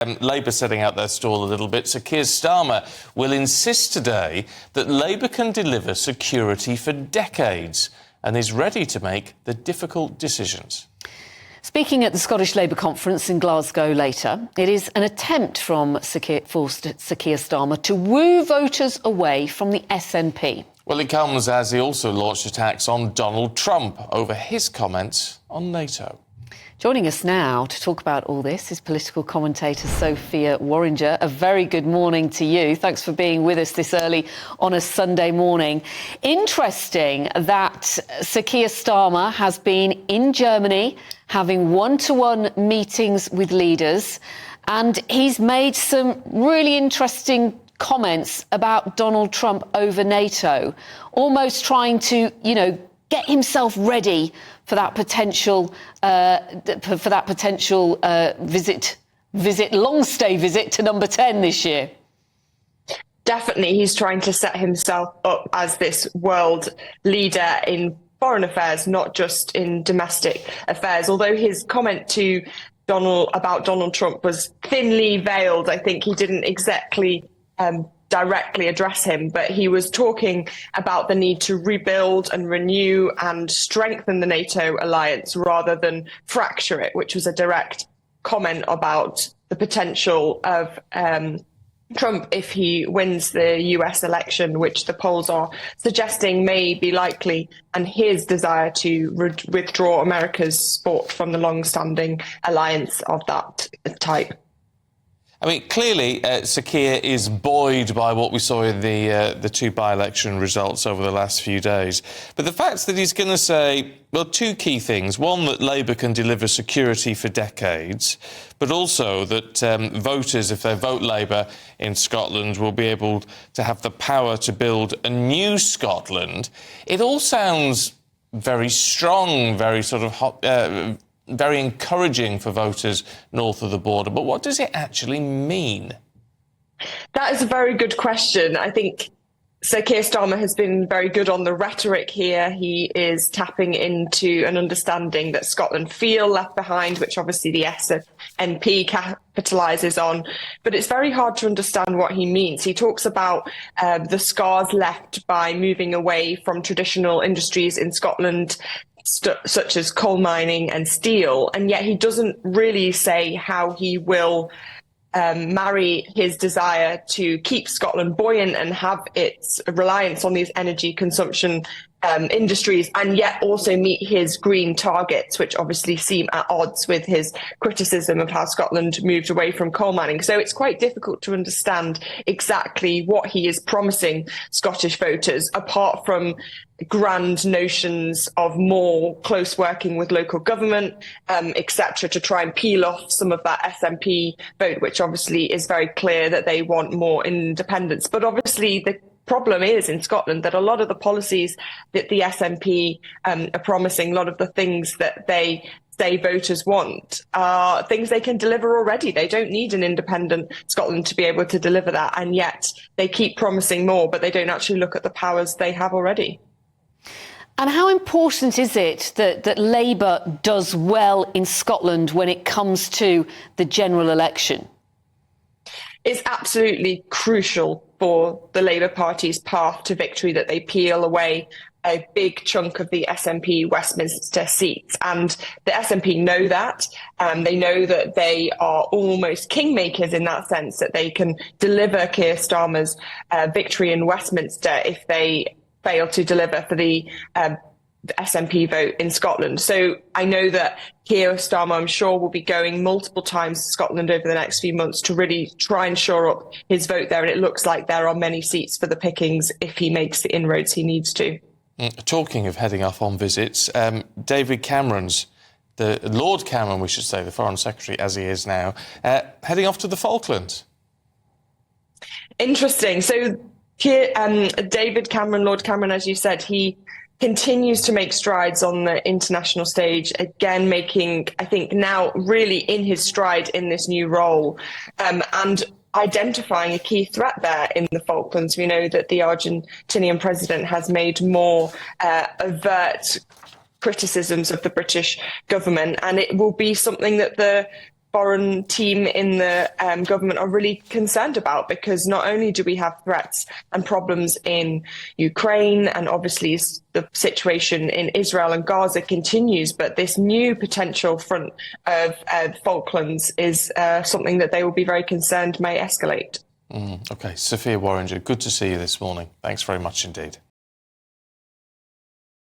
Labour setting out their stall a little bit. So Keir Starmer will insist today that Labour can deliver security for decades and is ready to make the difficult decisions. Speaking at the Scottish Labour conference in Glasgow later, it is an attempt from Sir Keir Starmer to woo voters away from the SNP. Well, it comes as he also launched attacks on Donald Trump over his comments on NATO. Joining us now to talk about all this is political commentator Sophia Worringer. A very good morning to you. Thanks for being with us this early on a Sunday morning. Interesting that Sir Keir Starmer has been in Germany having one-to-one meetings with leaders, and he's made some really interesting comments about Donald Trump over NATO, almost trying to, get himself ready for that potential long stay visit to number 10 this year. Definitely, he's trying to set himself up as this world leader in foreign affairs, not just in domestic affairs. Although his comment to about Donald Trump was thinly veiled, I think he didn't exactly directly address him, but he was talking about the need to rebuild and renew and strengthen the NATO alliance rather than fracture it, which was a direct comment about the potential of Trump if he wins the US election, which the polls are suggesting may be likely, and his desire to withdraw America's support from the long-standing alliance of that type. I mean, clearly, Sir Keir is buoyed by what we saw in the two by-election results over the last few days. But the fact that he's going to say, well, two key things. One, that Labour can deliver security for decades, but also that voters, if they vote Labour in Scotland, will be able to have the power to build a new Scotland. It all sounds very strong, very sort of very encouraging for voters north of the border. But what does it actually mean? That is a very good question. I think Sir Keir Starmer has been very good on the rhetoric here. He is tapping into an understanding that Scotland feel left behind, which obviously the SNP capitalises on. But it's very hard to understand what he means. He talks about the scars left by moving away from traditional industries in Scotland, such as coal mining and steel, and yet he doesn't really say how he will marry his desire to keep Scotland buoyant and have its reliance on these energy consumption industries, and yet also meet his green targets, which obviously seem at odds with his criticism of how Scotland moved away from coal mining. So it's quite difficult to understand exactly what he is promising Scottish voters, apart from grand notions of more close working with local government, etc., to try and peel off some of that SNP vote, which obviously is very clear that they want more independence. But obviously the problem is in Scotland that a lot of the policies that the SNP are promising, a lot of the things that they say voters want, are things they can deliver already. They don't need an independent Scotland to be able to deliver that, and yet they keep promising more, but they don't actually look at the powers they have already. And how important is it that Labour does well in Scotland when it comes to the general election? It's absolutely crucial for the Labour Party's path to victory that they peel away a big chunk of the SNP Westminster seats. And the SNP know that. They know that they are almost kingmakers in that sense, that they can deliver Keir Starmer's victory in Westminster if they fail to deliver for the SNP vote in Scotland. So I know that Keir Starmer, I'm sure, will be going multiple times to Scotland over the next few months to really try and shore up his vote there. And it looks like there are many seats for the pickings if he makes the inroads he needs to. Talking of heading off on visits, David Cameron's, the Lord Cameron, we should say, the Foreign Secretary as he is now, heading off to the Falklands. Interesting. So David Cameron, Lord Cameron, as you said, he continues to make strides on the international stage, again making, I think, now really in his stride in this new role, and identifying a key threat there in the Falklands. We know that the Argentinian president has made more overt criticisms of the British government, and it will be something that the foreign team in the government are really concerned about, because not only do we have threats and problems in Ukraine, and obviously the situation in Israel and Gaza continues, but this new potential front of Falklands is something that they will be very concerned may escalate. OK, Sophia Worringer, good to see you this morning. Thanks very much indeed.